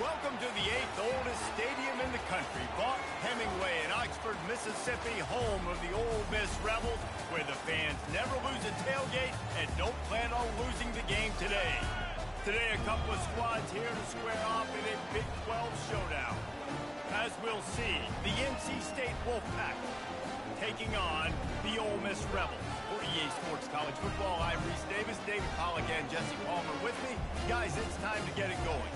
Welcome to the 8th oldest stadium in the country, Vaught Hemingway in Oxford, Mississippi, home of the Ole Miss Rebels, where the fans never lose a tailgate and don't plan on losing the game today. Today, a couple of squads here to square off in a Big 12 showdown. As we'll see, the NC State Wolfpack taking on the Ole Miss Rebels. For EA Sports College Football, I'm Reese Davis, David Pollack, and Jesse Palmer with me. Guys, it's time to get it going.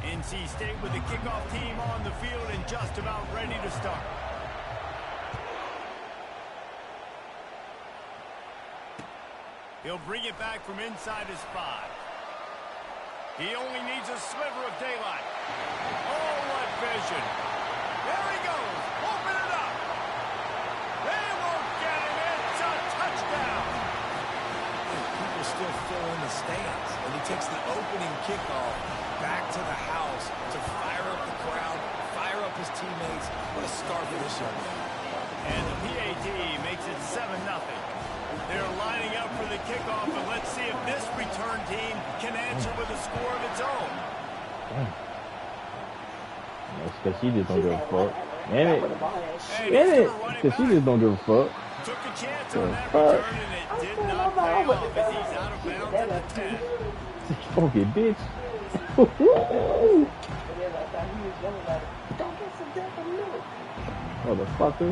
NC State with the kickoff team on the field and just about ready to start. He'll bring it back from inside his 5. He only needs a sliver of daylight. Oh, what vision. There he goes. Open it up. They won't get him. It's a touchdown. People still fill in the stands. And he takes the opening kickoff back to the house to fire up the crowd, fire up his teammates. What a start for this young man. And the PAT makes it 7-0. They're lining up for the kickoff, and let's see if this return team can answer with a score of its own. That's because she just don't give a fuck. Damn it. Damn it. Because she just don't give a fuck. Took a chance on that return, and it did not pay off as he's out of bounds at the 10. Okay, bitch. Motherfucker.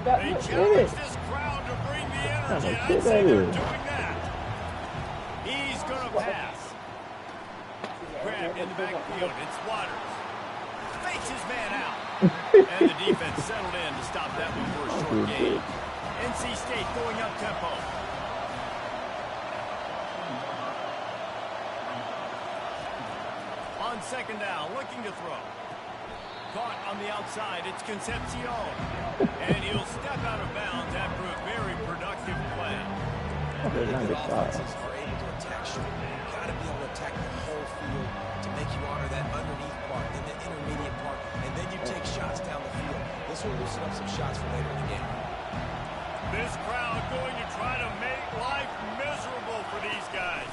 They challenge this crowd to bring the energy, and I'd say they're doing that. He's going to pass. Grabbed in the backfield. It's Waters. Fakes his man out. And the defense settled in to stop that one for a short gain. NC State going up tempo. On second down, looking to throw. Caught on the outside, it's Concepcion. And he'll step out of bounds after a very productive play. Good offenses are able to attack short. You've got to be able to attack the whole field to make you honor that underneath part, then the intermediate part, and then you take shots down the field. This will loosen up some shots for later in the game. This crowd going to try to make life miserable for these guys.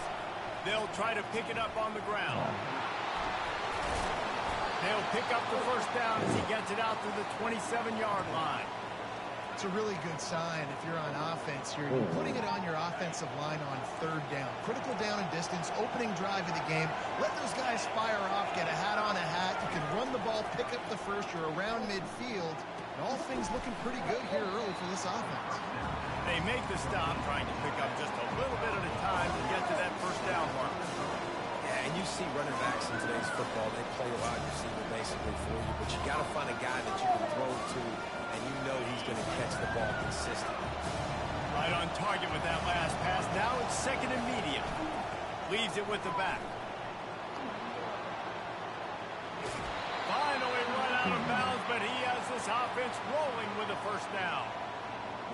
They'll try to pick it up on the ground. They'll pick up the first down as he gets it out to the 27-yard line. It's a really good sign if you're on offense. You're putting it on your offensive line on third down. Critical down and distance, opening drive of the game. Let those guys fire off, get a hat on a hat. You can run the ball, pick up the first. You're around midfield. And all things looking pretty good here early for this offense. They make the stop, trying to pick up just a little bit at a time to get to that first down mark. And you see running backs in today's football, they play a wide receiver basically for you, but you got to find a guy that you can throw to, and you know he's going to catch the ball consistently. Right on target with that last pass. Now it's second and medium. Leaves it with the back. Finally run out of bounds, but he has this offense rolling with a first down.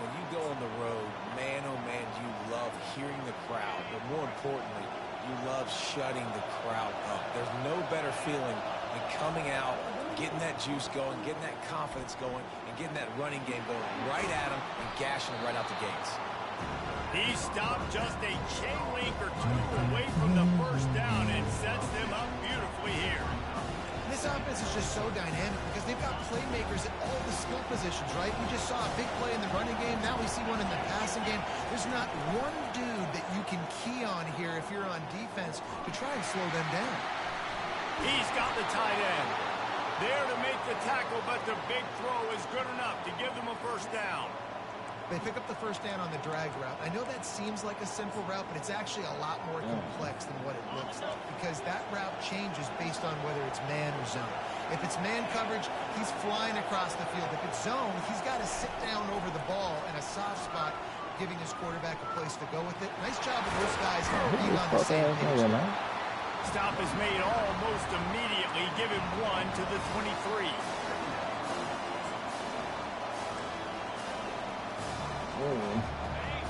When you go on the road, man, oh man, you love hearing the crowd, but more importantly, you love shutting the crowd up. There's no better feeling than coming out, getting that juice going, getting that confidence going, and getting that running game going right at them and gashing them right out the gates. He stopped just a chain link or two away from the first down and sets them up beautifully here. This offense is just so dynamic because they've got playmakers at all the skill positions, right? We just saw a big play in the running game. Now we see one in the passing game. There's not one dude that you can key on here if you're on defense to try and slow them down. He's got the tight end. There to make the tackle, but the big throw is good enough to give them a first down. They pick up the first down on the drag route. I know that seems like a simple route, but it's actually a lot more complex than what it looks like because that route changes based on whether it's man or zone. If it's man coverage, he's flying across the field. If it's zone, he's got to sit down over the ball in a soft spot, giving his quarterback a place to go with it. Nice job of those guys being on the same page. Stop is made almost immediately. Give him one to the 23.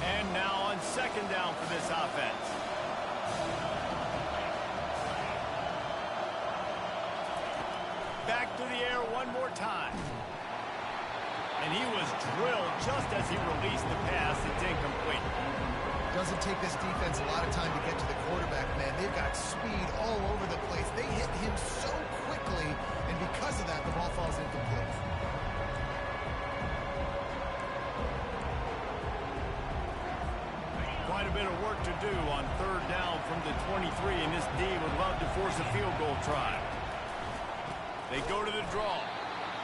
And now on second down for this offense. back to the air one more time. And he was drilled just as he released the pass. It's incomplete. Doesn't take this defense a lot of time to get to the quarterback, man. They've got speed all over the place. They hit him so quickly, and because of that, the ball falls incomplete. Quite a bit of work to do on third down from the 23, and this D would love to force a field goal try. They go to the draw.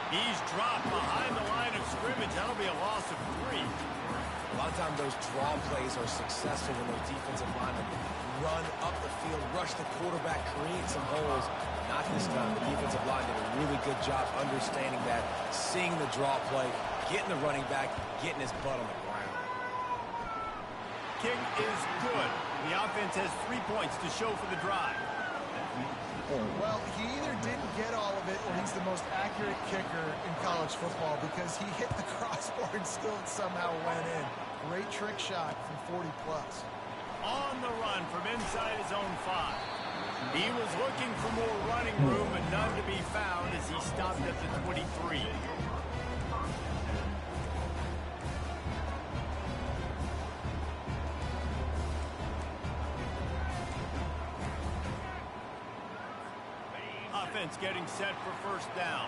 He's dropped behind the line of scrimmage. That'll be a loss of 3. A lot of times those draw plays are successful when those defensive linemen run up the field, rush the quarterback, create some holes. Not this time. The defensive line did a really good job understanding that, seeing the draw play, getting the running back, getting his butt on the ground. Kick is good. The offense has 3 points to show for the drive. Well, he either didn't get all of it or he's the most accurate kicker in college football because he hit the crossbar and still somehow went in. Great trick shot from 40 plus. On the run from inside his own 5. He was looking for more running room, but none to be found as he stopped at the 23. Offense getting set for first down.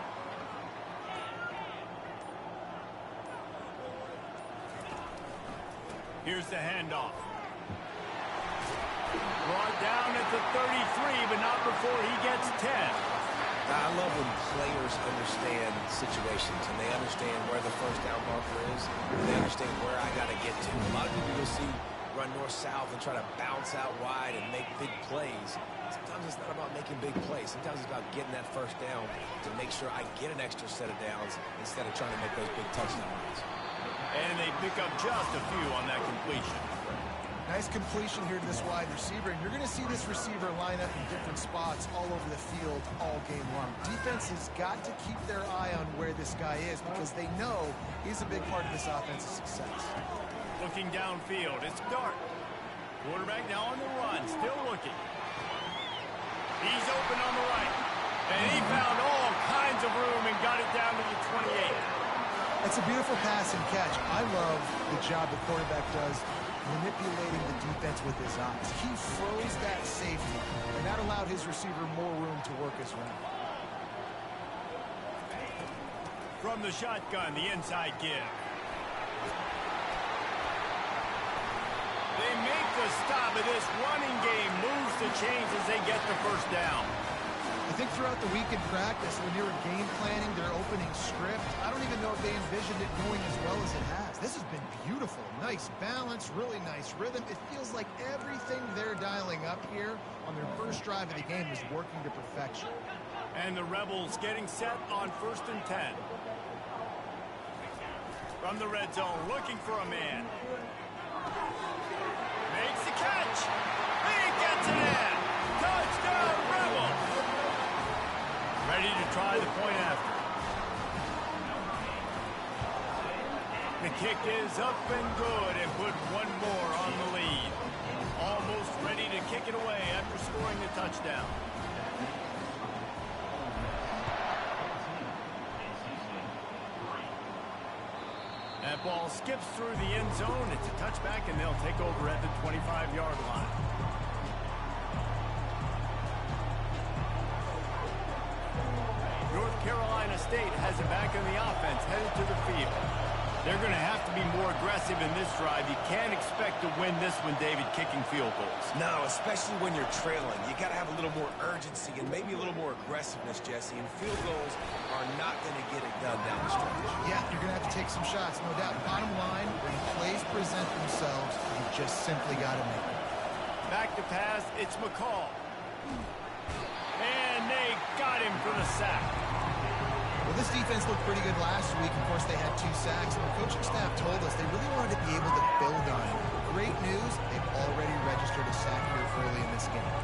Here's the handoff. Brought down at the 33, but not before he gets 10. I love when players understand situations and they understand where the first down marker is. And they understand where I got to get to. A lot of people you'll see run north-south and try to bounce out wide and make big plays. Sometimes it's not about making big plays. Sometimes it's about getting that first down to make sure I get an extra set of downs instead of trying to make those big touchdown runs. And they pick up just a few on that completion. Nice completion here to this wide receiver, and you're going to see this receiver line up in different spots all over the field all game long. Defense has got to keep their eye on where this guy is because they know he's a big part of this offense's success. Looking downfield, it's Dart. Quarterback now on the run, still looking. He's open on the right, and he found all kinds of room and got it down to the 28. It's a beautiful pass and catch. I love the job the quarterback does manipulating the defense with his eyes. He froze that safety, and that allowed his receiver more room to work his route. From the shotgun, the inside give. They make the stop, and this running game moves the chains as they get the first down. I think throughout the week in practice, when they were game planning their opening script, I don't even know if they envisioned it going as well as it has. This has been beautiful. Nice balance, really nice rhythm. It feels like everything they're dialing up here on their first drive of the game is working to perfection. And the Rebels getting set on 1st and 10. From the red zone, looking for a man. Makes the catch. He gets it in. Touchdown, Rebels. Ready to try the point after. The kick is up and good and put one more on the lead. Almost ready to kick it away after scoring the touchdown. That ball skips through the end zone. It's a touchback, and they'll take over at the 25-yard line. North Carolina State has it back in the offense, headed to the field. They're going to have to be more aggressive in this drive. You can't expect to win this one, David, kicking field goals. No, especially when you're trailing. You got to have a little more urgency and maybe a little more aggressiveness, Jesse. And field goals are not going to get it done down the stretch. Yeah, you're going to have to take some shots, no doubt. Bottom line, when plays present themselves, you just simply got to make them. Back to pass, it's McCall. And they got him for the sack. Well, this defense looked pretty good last week. Of course, they had 2 sacks. And the coaching staff told us they really wanted to be able to build on it. Great news, they've already registered a sack here early in this game.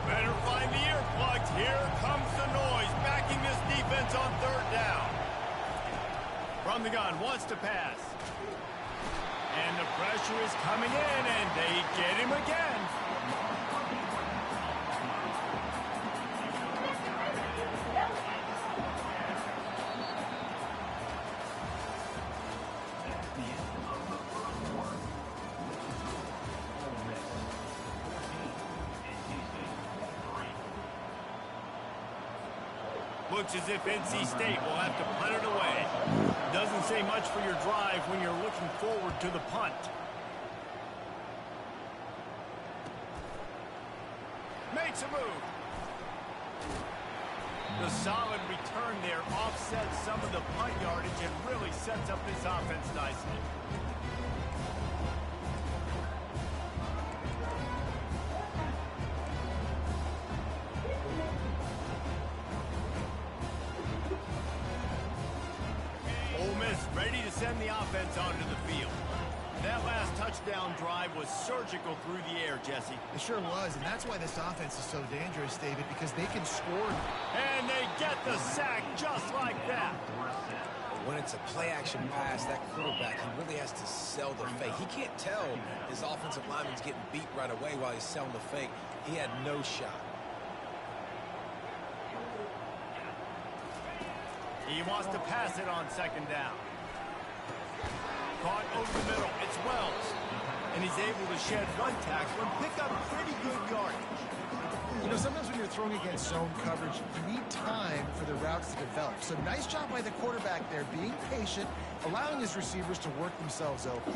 Better find the earplugs. Here comes the noise, backing this defense on 3rd down. From the gun, wants to pass. And the pressure is coming in, and they get him again. Looks as if NC State will have to punt it away. Doesn't say much for your drive when you're looking forward to the punt. Makes a move. The solid return there offsets some of the punt yardage and really sets up this offense nicely. Ready to send the offense onto the field. That last touchdown drive was surgical through the air, Jesse. It sure was, and that's why this offense is so dangerous, David, because they can score. And they get the sack just like that. When it's a play-action pass, that quarterback, he really has to sell the fake. He can't tell his offensive lineman's getting beat right away while he's selling the fake. He had no shot. He wants to pass it on second down. Caught over the middle. It's Wells. And he's able to shed one tackle and pick up pretty good yardage. You know, sometimes when you're throwing against zone coverage, you need time for the routes to develop. So nice job by the quarterback there, being patient, allowing his receivers to work themselves open.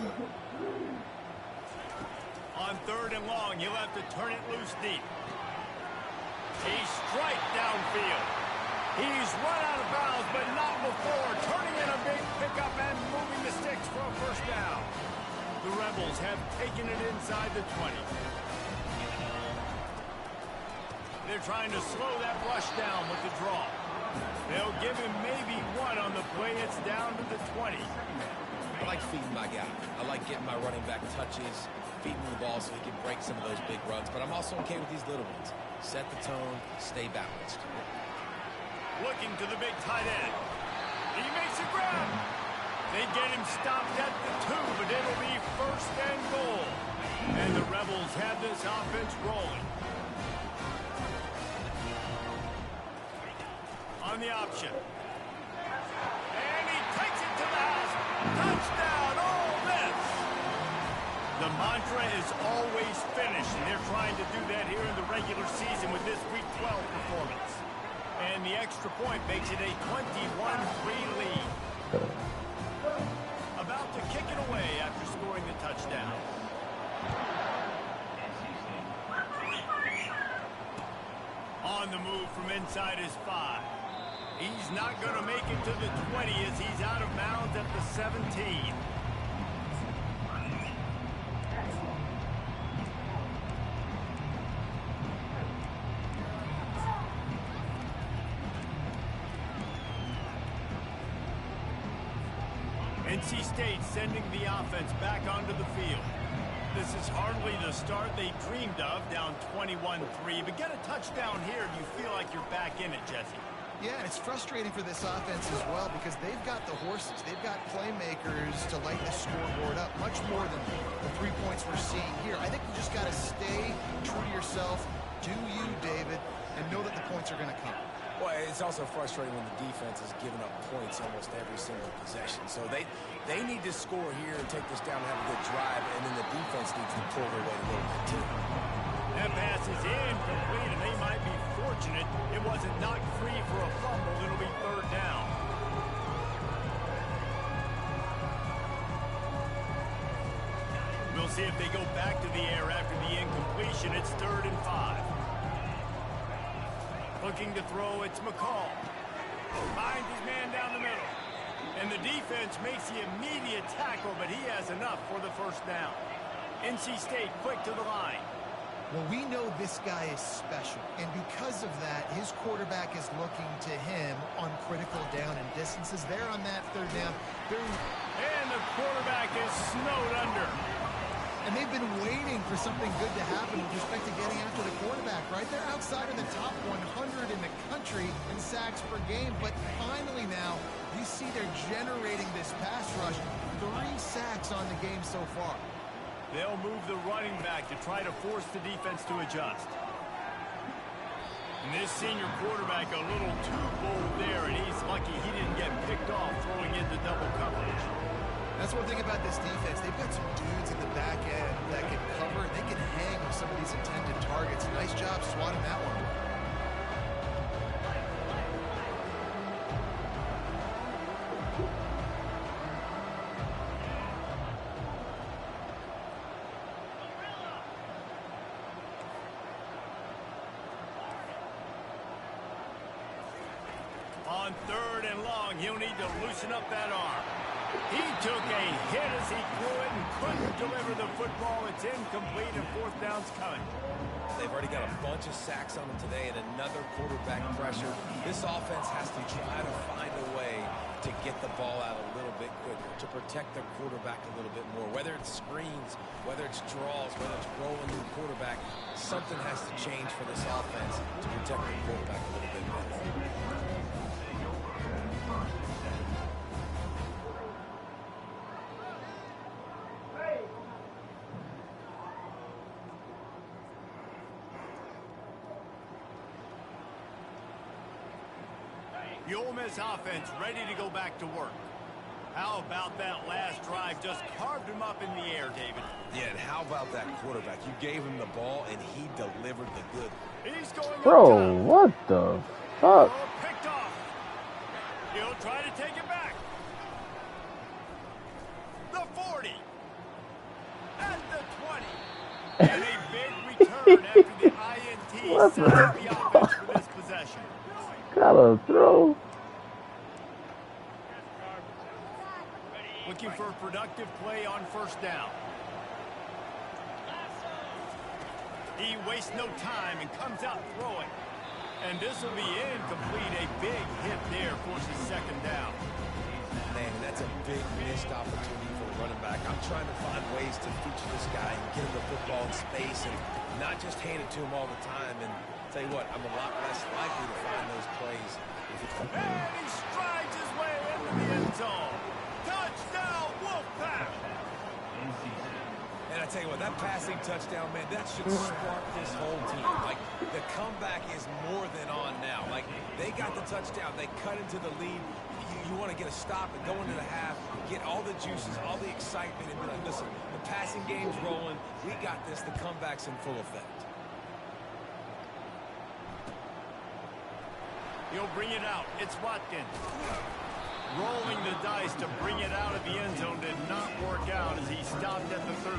On third and long, he'll have to turn it loose deep. A strike downfield. He's run out of bounds, but not before. Turning in a big pickup and moving the sticks for a first down. The Rebels have taken it inside the 20. They're trying to slow that rush down with the draw. They'll give him maybe one on the play. It's down to the 20. I like feeding my guy. I like getting my running back touches, feeding him the ball so he can break some of those big runs. But I'm also okay with these little ones. Set the tone, stay balanced. Looking to the big tight end. He makes a grab. They get him stopped at the 2, but it'll be first and goal. And the Rebels have this offense rolling. On the option. And he takes it to the house. Touchdown, Ole Miss. The mantra is always finish, and they're trying to do that here in the regular season with this Week 12 performance. And the extra point makes it a 21-3 lead. About to kick it away after scoring the touchdown. On the move from inside his 5. He's not going to make it to the 20 as he's out of bounds at the 17. NC State sending the offense back onto the field. This is hardly the start they dreamed of, down 21-3. But get a touchdown here, you feel like you're back in it, Jesse. Yeah, and it's frustrating for this offense as well because they've got the horses. They've got playmakers to light the scoreboard up, much more than the 3 points we're seeing here. I think you just got to stay true to yourself, do you, David, and know that the points are going to come. Well, it's also frustrating when the defense is giving up points almost every single possession. So they need to score here and take this down and have a good drive, and then the defense needs to pull their weight a little bit too. That pass is incomplete, and they might be fortunate it wasn't knocked free for a fumble. It'll be third down. We'll see if they go back to the air after the incompletion. It's 3rd and 5. Looking to throw, it's McCall. Finds his man down the middle. And the defense makes the immediate tackle, but he has enough for the first down. NC State quick to the line. Well, we know this guy is special, and because of that, his quarterback is looking to him on critical down and distances. There on that 3rd down. And the quarterback is snowed under. And they've been waiting for something good to happen with respect to getting after the quarterback, right? They're outside of the top 100 in the country in sacks per game. But finally now, you see they're generating this pass rush. 3 sacks on the game so far. They'll move the running back to try to force the defense to adjust. And this senior quarterback a little too bold there, and he's lucky he didn't get picked off throwing into double coverage. That's one thing about this defense. They've got some dudes in the back end that can cover. They can hang with some of these intended targets. Nice job swatting that one. On 3rd and long, he'll need to loosen up that arm. He took a hit as he threw it and couldn't deliver the football. It's incomplete and 4th down's coming. They've already got a bunch of sacks on them today and another quarterback pressure. This offense has to try to find a way to get the ball out a little bit quicker, to protect their quarterback a little bit more. Whether it's screens, whether it's draws, whether it's rolling the quarterback, something has to change for this offense to protect their quarterback a little bit more. The Ole Miss offense ready to go back to work. How about that last drive? Just carved him up in the air, David. Yeah, and how about that quarterback? You gave him the ball, and he delivered the good. He's going Bro, what the fuck? Oh, picked off. He'll try to take it back. The 40. At the 20. And a big return after the INT. What Sets up the offense for this possession. Got a throw. Looking for a productive play on 1st down. He wastes no time and comes out throwing. And this will be incomplete. A big hit there forces 2nd down. Man, that's a big missed opportunity for the running back. I'm trying to find ways to feature this guy and get him the football in space and not just hand it to him all the time. And tell you what, I'm a lot less likely to find those plays. And he strides his way into the end zone. Touchdown, Wolfpack! And I tell you what, that passing touchdown, man, that should spark this whole team. Like, the comeback is more than on now. Like, they got the touchdown. They cut into the lead. You want to get a stop and go into the half, get all the juices, all the excitement, and be like, listen, the passing game's rolling. We got this. The comeback's in full effect. He'll bring it out. It's Watkins. Rolling the dice to bring it out of the end zone did not work out as he stopped at the 13.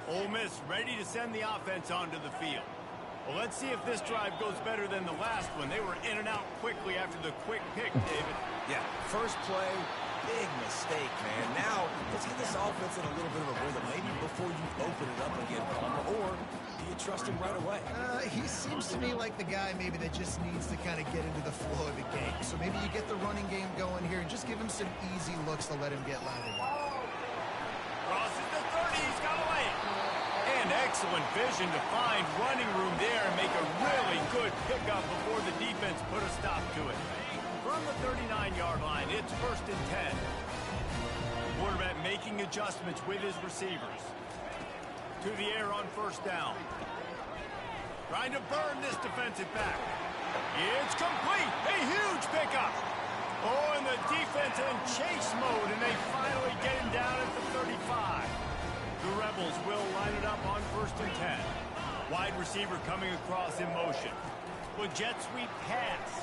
Ole Miss ready to send the offense onto the field. Well, let's see if this drive goes better than the last one. They were in and out quickly after the quick pick, David. Yeah, first play, big mistake, man. Now, let's get this offense in a little bit of a rhythm. Maybe before you open it up again, Palmer, or do you trust him right away? He seems to me like the guy maybe that just needs to kind of get into the flow of the game. So maybe you get the running game going here and just give him some easy looks to let him get landed. Crosses the 30, he's got away. And excellent vision to find running room there and make a really good pickup before the defense put a stop to it. From the 39-yard line, it's 1st and 10. Quarterback making adjustments with his receivers. To the air on 1st down. Trying to burn this defensive back. It's complete. A huge pickup. Oh, and the defense in chase mode, and they finally get him down at the 35. The Rebels will line it up on 1st and 10. Wide receiver coming across in motion. With jet sweep pass.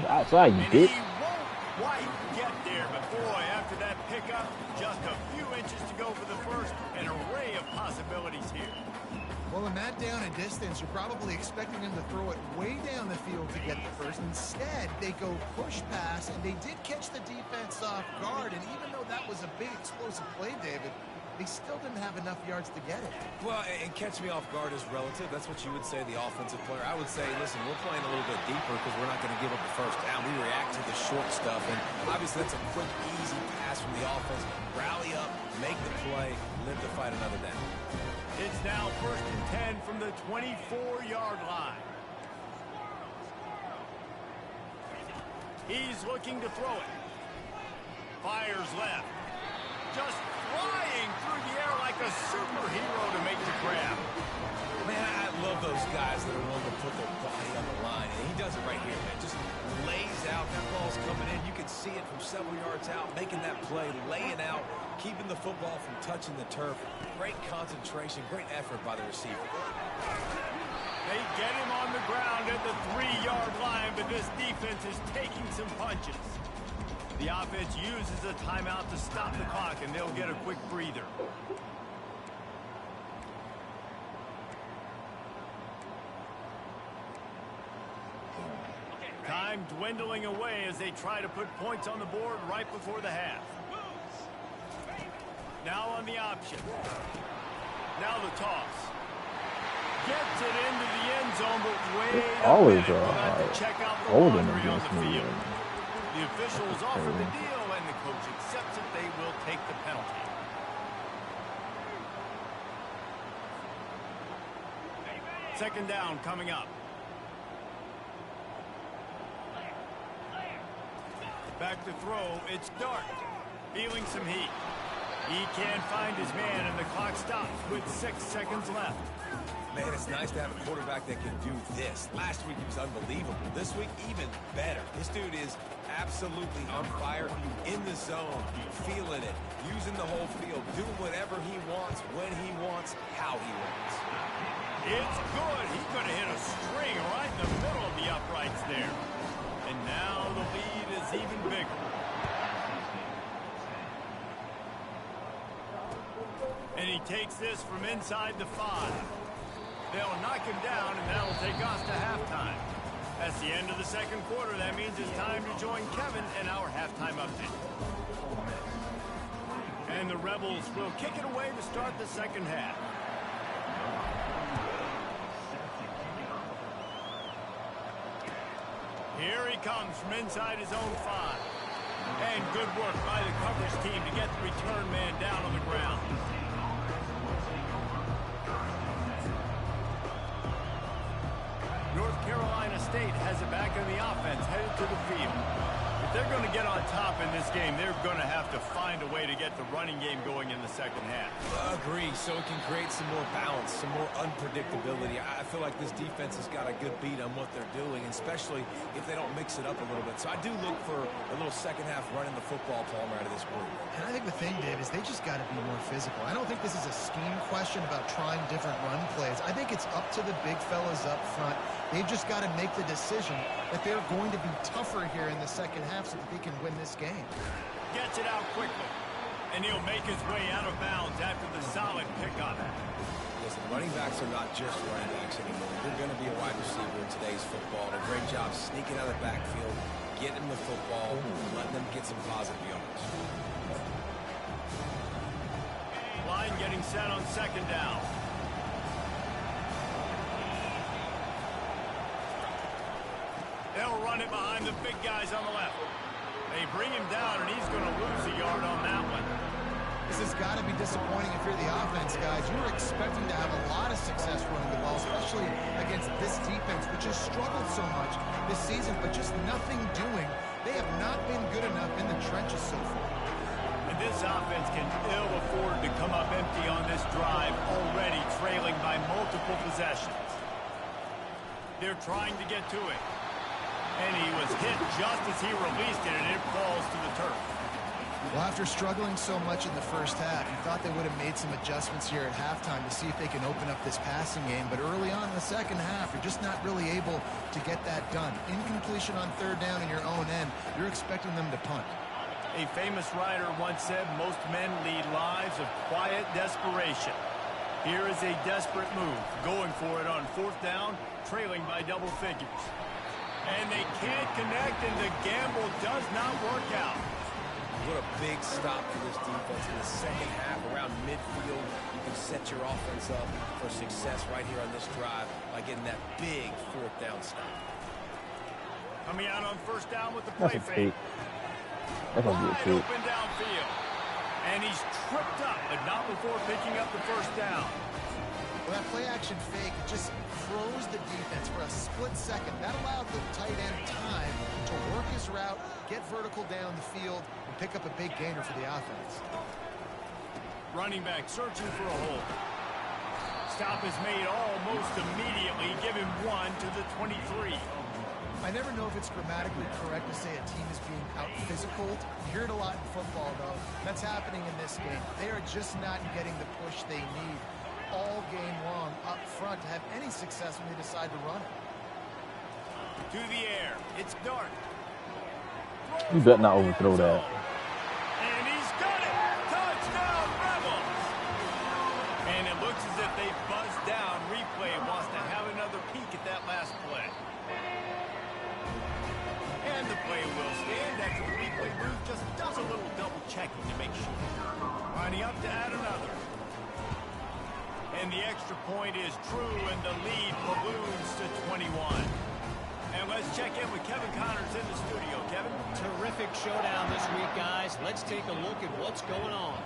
That's how you And did. he won't quite get there, but boy, after that pickup, just a few inches to go for the first. An array of possibilities here. Well, in that down and distance, you're probably expecting him to throw it way down the field to get the first. Instead, they go push pass, and they did catch the defense off guard. And even though that was a big explosive play, David, they still didn't have enough yards to get it. Well, and catch me off guard is relative. That's what you would say, the offensive player. I would say, listen, we're playing a little bit deeper because we're not going to give up the first down. We react to the short stuff, and obviously that's a quick, easy pass from the offense. Rally up, make the play, live to fight another down. It's now 1st and 10 from the 24-yard line. He's looking to throw it. Fires left. Just flying through the air like a superhero to make the grab. Man, I love those guys that are willing to put their body on the line. And he does it right here, man. Just lays out. That ball's coming in. You can see it from several yards out, making that play, laying out, keeping the football from touching the turf. Great concentration, great effort by the receiver. They get him on the ground at the 3-yard line, but this defense is taking some punches. The offense uses a timeout to stop the clock, and they'll get a quick breather. Time dwindling away as they try to put points on the board right before the half. Now on the option. Now the toss. Gets it into the end zone, but wait a minute. We'll have to check out the laundry on the field. The officials offer the deal, and the coach accepts it. They will take the penalty. Second down coming up. Back to throw, it's Dart. Feeling some heat. He can't find his man, and the clock stops with 6 seconds left. Man, it's nice to have a quarterback that can do this. Last week, he was unbelievable. This week, even better. This dude is absolutely on fire, in the zone, feeling it, using the whole field, doing whatever he wants, when he wants, how he wants. It's good. He's going to hit a string right in the middle of the uprights there. And now the lead is even bigger. And he takes this from inside the 5. They'll knock him down, and that'll take us to halftime. That's the end of the second quarter. That means it's time to join Kevin in our halftime update. And the Rebels will kick it away to start the second half. Here he comes from inside his own 5. And good work by the coverage team to get the return man down on the ground. North Carolina State has it back in the offense, headed to the field. If they're going to get on top in this game, they're going to have to find a way to get the running game going in the second half. Agree, so it can create some more balance, some more unpredictability. I feel like this defense has got a good beat on what they're doing, especially if they don't mix it up a little bit. So I do look for a little second half running the football, Palmer, out of this group. And I think the thing, Dave, is they just got to be more physical. I don't think this is a scheme question about trying different run plays. I think it's up to the big fellas up front. They've just got to make the decision that they're going to be tougher here in the second half so that they can win this game. Gets it out quickly. And he'll make his way out of bounds after the solid pickup. Listen, running backs are not just running backs anymore. You're going to be a wide receiver in today's football. And a great job sneaking out of the backfield, getting them the football, and letting them get some positive yards. Line getting set on second down. They'll run it behind the big guys on the left. They bring him down, and he's going to lose a yard on that one. This has got to be disappointing if you're the offense, guys. You were expecting to have a lot of success running the ball, especially against this defense, which has struggled so much this season, but just nothing doing. They have not been good enough in the trenches so far. And this offense can ill afford to come up empty on this drive, already trailing by multiple possessions. They're trying to get to it. And he was hit just as he released it, and it falls to the turf. Well, after struggling so much in the first half, you thought they would have made some adjustments here at halftime to see if they can open up this passing game. But early on in the second half, you're just not really able to get that done. Incompletion on third down in your own end, you're expecting them to punt. A famous writer once said, most men lead lives of quiet desperation. Here is a desperate move, going for it on fourth down, trailing by double figures. And they can't connect, and the gamble does not work out. What a big stop for this defense in the second half. Around midfield, you can set your offense up for success right here on this drive by getting that big fourth down stop. Coming out on first down with the play fake. That's a good Wide take. open downfield. And he's tripped up, but not before picking up the first down. Well, that play-action fake just froze the defense for a split second. That allowed the tight end time to work his route, get vertical down the field, and pick up a big gainer for the offense. Running back searching for a hole. Stop is made almost immediately. Give him 1 to the 23. I never know if it's grammatically correct to say a team is being out-physical. You hear it a lot in football, though. That's happening in this game. They are just not getting the push they need all game long up front to have any success when they decide to run it. To the air. It's Dart. You better not overthrow that. And he's got it. Touchdown, Rebels. And it looks as if they buzzed down. Replay wants to have another peek at that last play. halfway booth just does a little double checking to make sure. Lining up to add another. And the extra point is true, and the lead balloons to 21. And let's check in with Kevin Connors in the studio. Kevin? Terrific showdown this week, guys. Let's take a look at what's going on.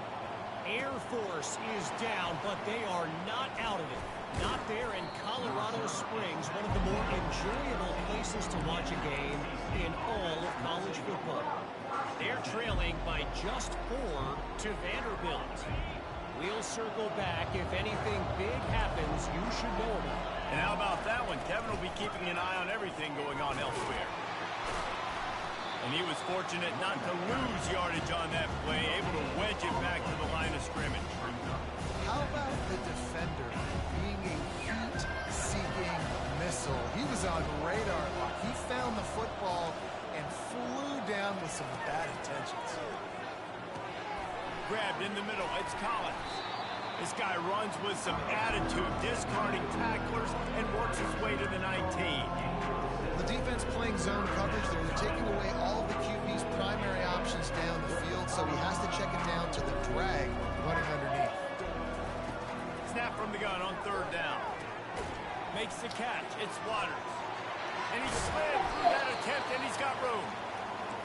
Air Force is down, but they are not out of it. Not there in Colorado Springs, one of the more enjoyable places to watch a game in all of college football. They're trailing by just 4 to Vanderbilt. We'll circle back. If anything big happens, you should know about it. And how about that one? Kevin will be keeping an eye on everything going on elsewhere. And he was fortunate not to lose yardage on that play, able to wedge it back to the line of scrimmage. How about the defender being a heat-seeking missile? He was on radar lock. He found the football and flew down with some bad intentions. Grabbed in the middle, it's Collins. This guy runs with some attitude, discarding tacklers, and works his way to the 19. The defense playing zone coverage there. They're taking away all of the QB's primary options down the field, so he has to check it down to the drag running underneath. Snap from the gun on 3rd down. Makes the catch. It's Waters. And he slid through that attempt, and he's got room.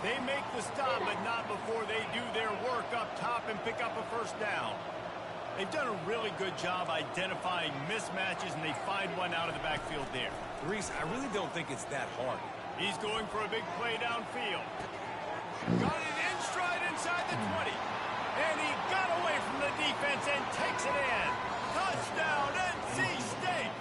They make the stop, but not before they do their work up top and pick up a 1st down. They've done a really good job identifying mismatches, and they find one out of the backfield there. Reese, I really don't think it's that hard. He's going for a big play downfield. Got it in stride inside the 20. And he got away from the defense and takes it in. Touchdown, NC State!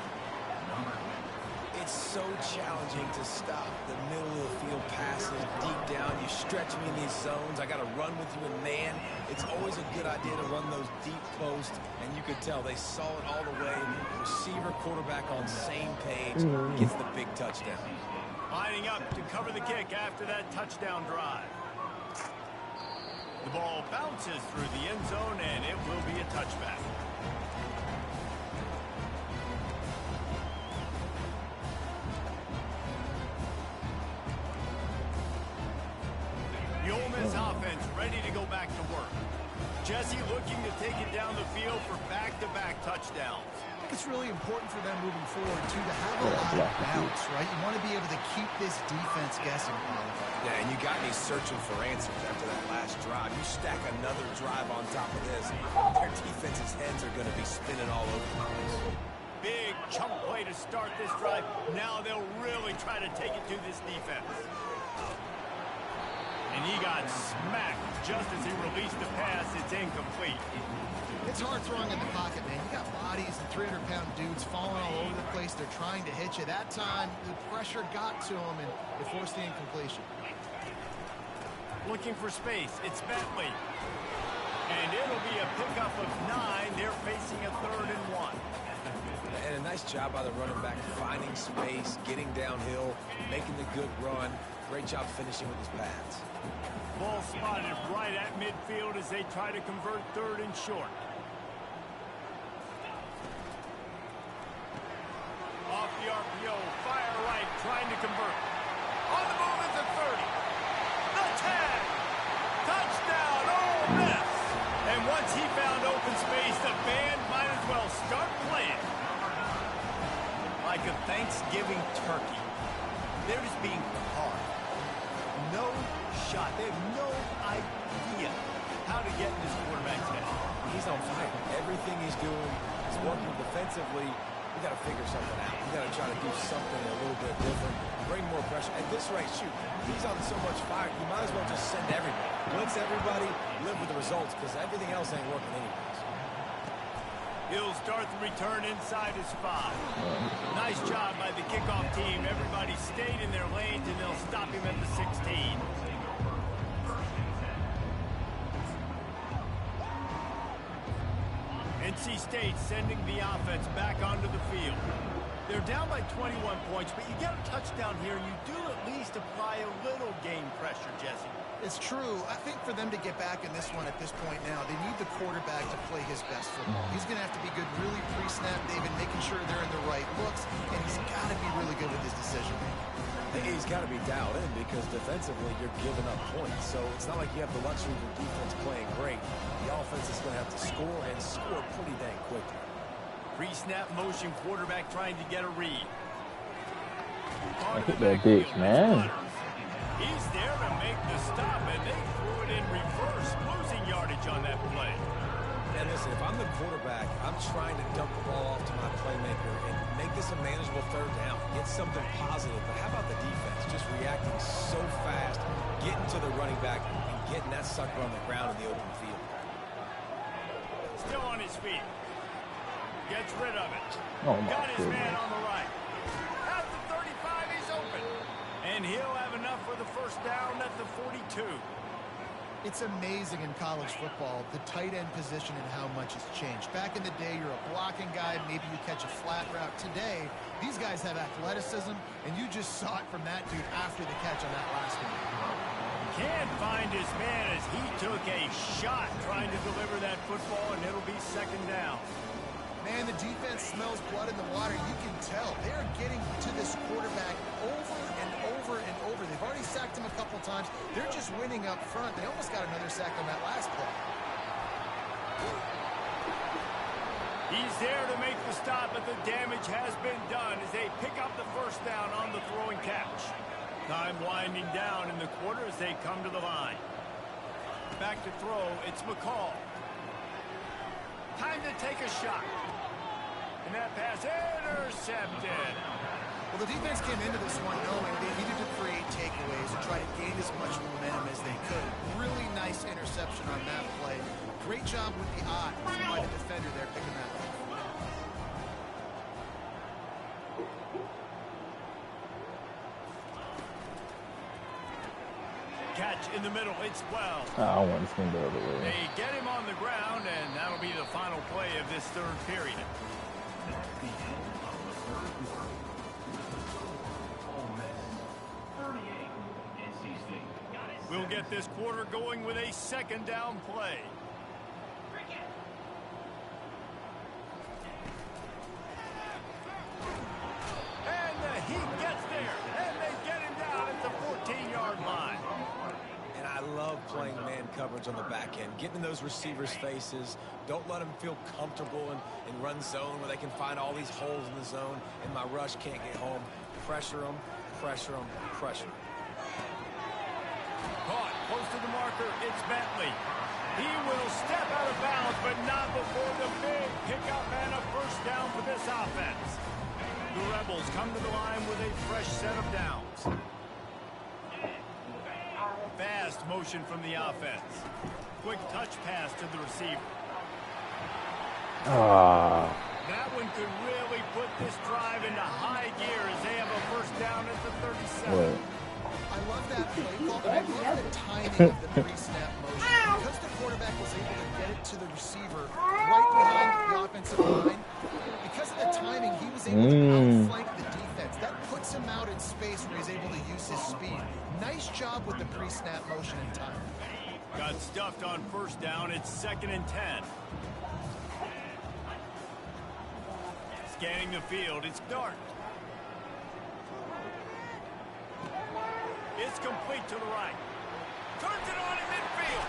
It's so challenging to stop the middle of the field passes deep down. You stretch me in these zones. I got to run with you in man. It's always a good idea to run those deep posts, and you could tell they saw it all the way. Receiver, quarterback on same page, gets the big touchdown. Lining up to cover the kick after that touchdown drive. The ball bounces through the end zone, and it will be a touchback. The Ole Miss offense ready to go back to work. Jesse looking to take it down the field for back-to-back touchdowns. I think it's really important for them moving forward, too, to have a lot of bounce, right? You want to be able to keep this defense guessing. Yeah, and you got me searching for answers after that last drive. You stack another drive on top of this, their defense's heads are going to be spinning all over the place. Big chunk play to start this drive. Now they'll really try to take it to this defense. And he got smacked just as he released the pass. It's incomplete. It's hard throwing in the pocket, man. You got bodies and 300-pound dudes falling all over the place. They're trying to hit you. That time, the pressure got to him, and it forced the incompletion. Looking for space. It's Bentley. And it'll be a pickup of 9. They're facing a 3rd and 1. And a nice job by the running back, finding space, getting downhill, making the good run. Great job finishing with his pads. Ball spotted right at midfield as they try to convert 3rd and short. Off the RPO, fire right, trying to convert. On the move at the 30. The tag! Touchdown, Ole Miss! And once he found open space, the band might as well start playing. Like a Thanksgiving turkey. They're just being carved. No shot. They have no idea how to get in this quarterback's head. He's on fire. Everything he's doing is working defensively. We got to figure something out. We got to try to do something a little bit different, bring more pressure. At this rate, shoot, he's on so much fire, you might as well just send everybody. Blitz everybody, live with the results, because everything else ain't working anyways. He'll start the return inside his 5. Nice job by the kickoff team. Everybody stayed in their lanes, and they'll stop him at the 16. NC State sending the offense back onto the field. They're down by 21 points, but you get a touchdown here, and you do at least apply a little game pressure, Jesse. It's true. I think for them to get back in this one at this point now, they need the quarterback to play his best football. He's going to have to be good really pre-snap, David, making sure they're in the right looks, and he's got to be really good with his decision making. He's got to be dialed in because defensively you're giving up points. So it's not like you have the luxury of your defense playing great. The offense is going to have to score and score pretty dang quickly. Pre-snap motion quarterback trying to get a read. I hit that bitch, man. He's there to make the stop, and they threw it in reverse, losing yardage on that play. And listen, if I'm the quarterback, I'm trying to dump the ball off to my playmaker and make this a manageable third down. Get something positive. But how about the defense? Just reacting so fast, getting to the running back, and getting that sucker on the ground in the open field. Still on his feet. Gets rid of it. Oh my Got his goodness. man on the right. At the 35, he's open. And he'll have enough for the first down at the 42. It's amazing in college football, the tight end position and how much has changed. Back in the day, you're a blocking guy, maybe you catch a flat route. Today, these guys have athleticism, and you just saw it from that dude after the catch on that last one. Can't find his man as he took a shot trying to deliver that football, and it'll be second down. Man, the defense smells blood in the water. You can tell. They're getting to this quarterback over and over and over. They've already sacked him a couple times. They're just winning up front. They almost got another sack on that last play. He's there to make the stop, but the damage has been done as they pick up the first down on the throwing catch. Time winding down in the quarter as they come to the line. Back to throw, it's McCall. Time to take a shot. And that pass intercepted. Well, the defense came into this one knowing they needed to create takeaways and try to gain as much momentum as they could. Really nice interception on that play. Great job with the eye by the defender there picking that up. Catch in the middle, it's well. I want to spin the other way. They get him on the ground, and that'll be the final play of this third period. We'll get this quarter going with a second down play. And the Heat gets there, and they get him down at the 14-yard line. And I love playing man coverage on the back end, getting in those receivers' faces. Don't let them feel comfortable in run zone where they can find all these holes in the zone, and my rush can't get home. Pressure them, pressure them, pressure them. Caught close to the marker, it's Bentley. He will step out of bounds, but not before the big pickup and a first down for this offense. The Rebels come to the line with a fresh set of downs. Fast motion from the offense. Quick touch pass to the receiver. That one could really put this drive into high gear as they have a first down at the 37. I love that play call, but I love the timing of the pre-snap motion. Because the quarterback was able to get it to the receiver right behind the offensive line, because of the timing, he was able to outflank the defense. That puts him out in space where he's able to use his speed. Nice job with the pre-snap motion and timing. Got stuffed on first down. It's 2nd and 10. Scanning the field, it's Dart. It's complete to the right. Turns it on in midfield.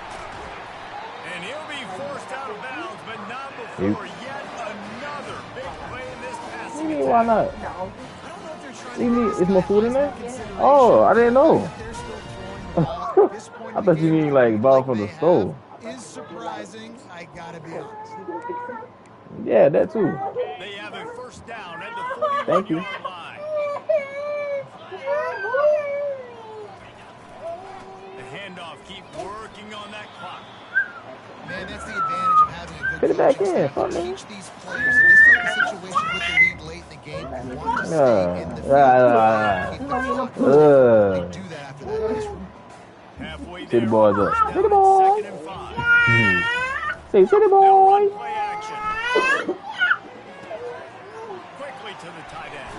And he'll be forced out of bounds, but not before yet another big play in this passing attack. Why not? I don't know if they're trying You to need, is more food in there? consideration. Oh, I didn't know. They're still throwing the ball at this point I in the thought you game. mean like ball from the They stove. have is surprising, I gotta be honest. Yeah, that too. They have a first down at the Thank you. 41-yard line. The handoff, keep working on that clock. Man, that's the advantage of having a good Put it back coaching in, staff. fuck, You man. teach these players in this type of situation with the lead late in the game, you want to stay in the field. Keep the clock going. They do that after that nice run. Halfway City there, boys first up. down, City it's boys. 2nd and 5. Say city They'll boy. run play action. Quickly to the tight end.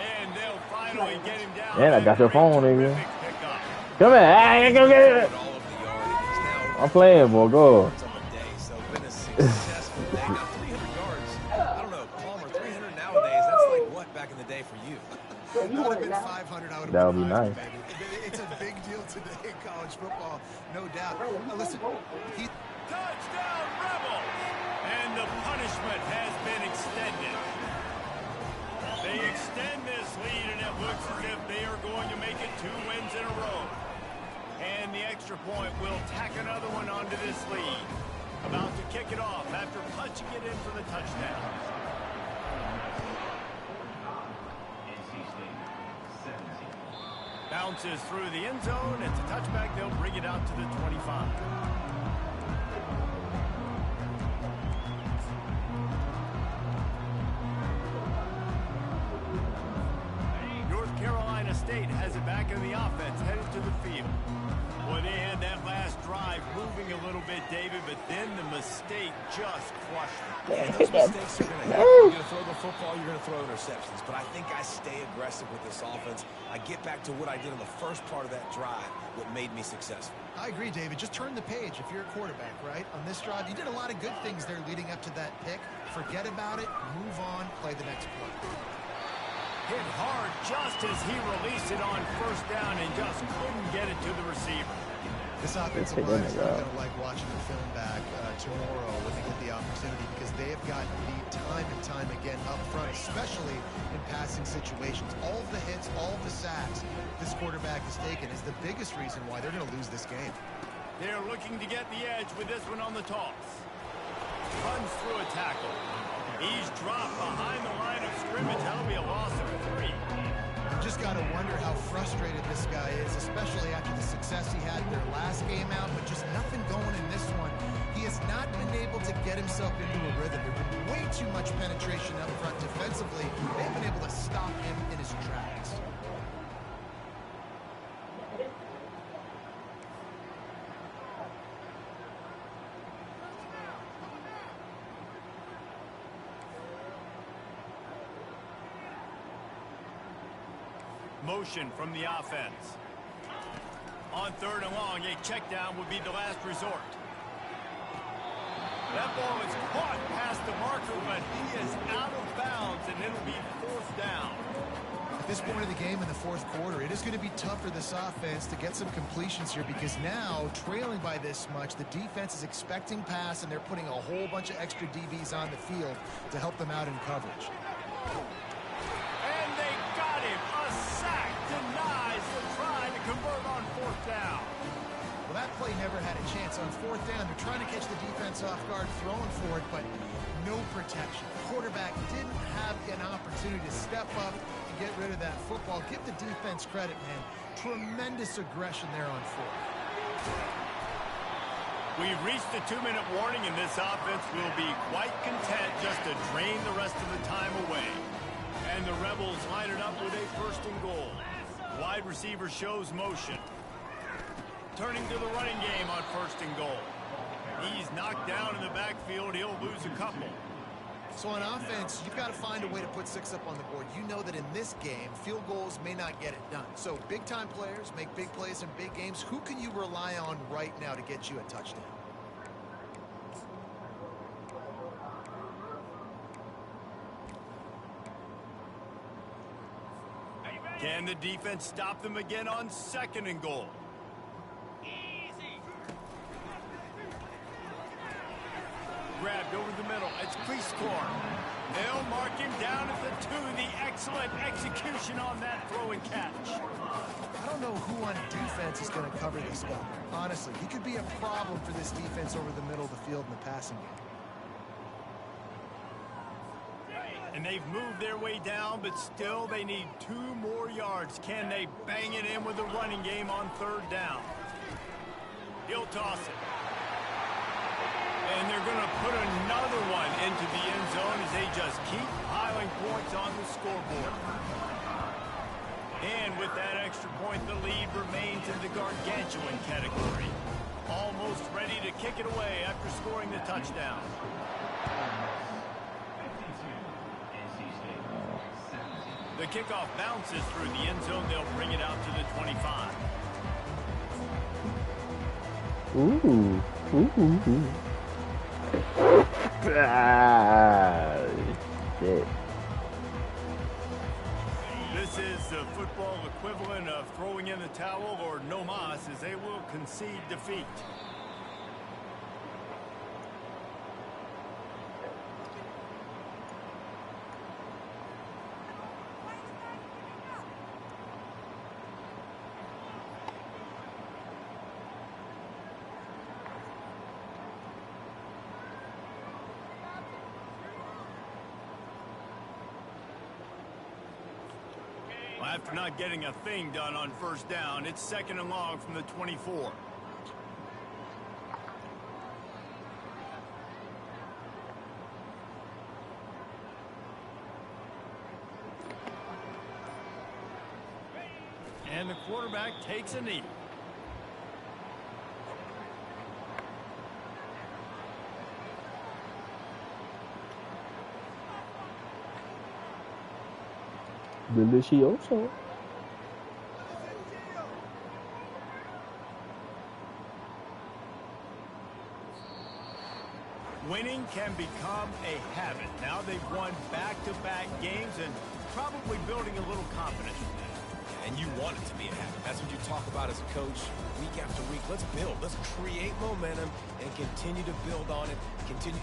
And they'll finally get him down. Man, I got your phone, nigga. Terrific pickup. Come here. Hey, go get it. All of the yard, and he's now I'm playing, boy. Go. on the day, so been a successful day. Now 300 yards. I don't know, Palmer, 300 nowadays, that's like what back in the day for you? that would have been 500. I would have That would be nice. Maybe. It's a big deal today in college football, no doubt. Listen, touchdown Rebels! And the punishment has been extended. They extend this lead, and it looks as if they are going to make it 2 wins in a row. And the extra point will tack another one onto this lead. About to kick it off after punching it in for the touchdown. Bounces through the end zone. It's a touchback. They'll bring it out to the 25. North Carolina State has it back in the offense, headed to the field. Boy, they had that last drive moving a little bit, David, but then the mistake just crushed them. And those mistakes are going to happen. You're going to throw the football, you're going to throw interceptions. But I think I stay aggressive with this offense. I get back to what I did in the first part of that drive, what made me successful. I agree, David. Just turn the page if you're a quarterback, right? On this drive, you did a lot of good things there leading up to that pick. Forget about it, move on, play the next play. Hit hard just as he released it on first down and just couldn't get it to the receiver. This offensive line is not going to like watching the film back tomorrow when they get the opportunity, because they have gotten beat time and time again up front, especially in passing situations. All of the hits, all of the sacks this quarterback has taken is the biggest reason why they're going to lose this game. They're looking to get the edge with this one on the toss. Runs through a tackle. He's dropped behind the line of scrimmage. That'll be a loss of 3. You just got to wonder how frustrated this guy is, especially after the success he had in their last game out, but just nothing going in this one. He has not been able to get himself into a rhythm. There's been way too much penetration up front defensively. They've been able to stop him in his tracks. Motion from the offense. On 3rd and long, a check down would be the last resort. That ball is caught past the marker, but he is out of bounds, and it'll be 4th down. At this point of the game in the 4th quarter, it is going to be tough for this offense to get some completions here, because now, trailing by this much, the defense is expecting pass, and they're putting a whole bunch of extra DBs on the field to help them out in coverage. And they got him. A sack denies the try to convert on 4th down. Well, that play never had a chance. On 4th down, they're trying to catch the defense off guard, throwing for it, but no protection. The quarterback didn't have an opportunity to step up and get rid of that football. Give the defense credit, man. Tremendous aggression there on 4th. We've reached the 2-minute warning, and this offense will be quite content just to drain the rest of the time away. And the Rebels line it up with a 1st and goal. Wide receiver shows motion. Turning to the running game on 1st and goal. He's knocked down in the backfield. He'll lose a couple. So on offense, you've got to find a way to put 6 up on the board. You know that in this game, field goals may not get it done. So big-time players make big plays in big games. Who can you rely on right now to get you a touchdown? Can the defense stop them again on 2nd and goal? Grabbed over the middle. It's crease score. They'll mark him down at the 2. The excellent execution on that throw and catch. I don't know who on defense is going to cover this guy. Honestly, he could be a problem for this defense over the middle of the field in the passing game. And they've moved their way down, but still they need 2 more yards. Can they bang it in with the running game on 3rd down? He'll toss it. And they're going to put another one into the end zone as they just keep piling points on the scoreboard. And with that extra point, the lead remains in the gargantuan category. Almost ready to kick it away after scoring the touchdown. The kickoff bounces through the end zone. They'll bring it out to the 25. Ah, shit. This is the football equivalent of throwing in the towel or no mas, as they will concede defeat. After not getting a thing done on first down, it's 2nd and long from the 24. And the quarterback takes a knee. Delicioso. Winning can become a habit. Now they've won back-to-back games and probably building a little confidence from that. And you want it to be a habit. That's what you talk about as a coach week after week. Let's build. Let's create momentum and continue to build on it. Continue.